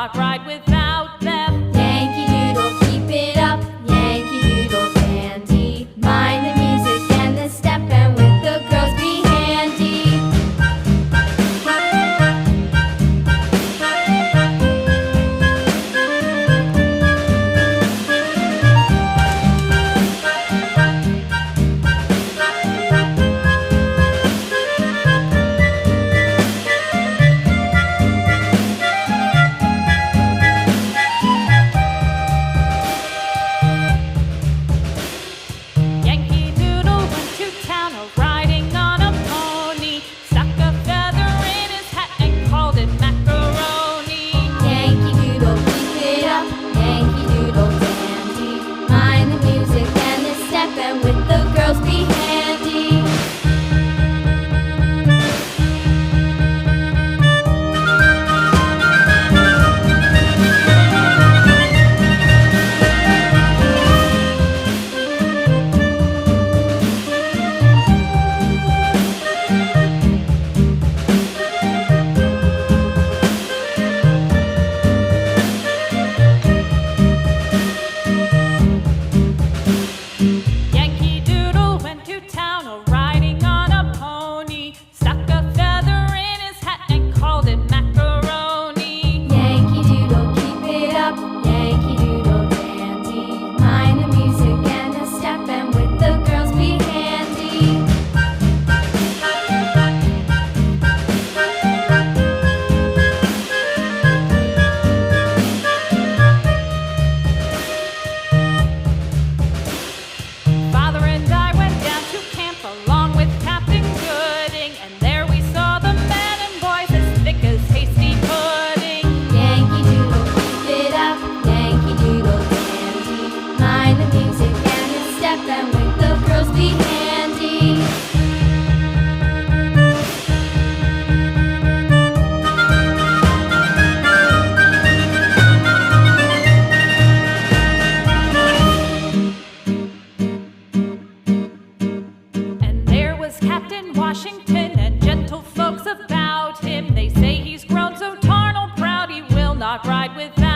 not ride without them. Yankee Doodle, keep it up, Yankee Doodle dandy. Mind the music and the step, and with the girls be handy. Yankee Doodle went to town riding on a pony, stuck a feather in his hat and called it macaroni. Yankee Doodle, keep it up, Yankee Doodle dandy. Mind the music and the step, and with the girls be handy. Yankee Doodle went to town riding on a pony, stuck a feather in his hat and called it macaroni. Yankee Doodle, keep it up, Yankee Doodle dandy. Mind the music and the step, and with the girls be handy. Father and I went down to camp along with Captain Gooding, and there we saw the men and boys as thick as hasty pudding. Yankee Doodle, keep it up, Yankee Doodle dandy. Mind the music and the step, and with the girls be handy. And there was Captain Washington and gentle folks about him. They say he's grown so tarnal proud he will not ride without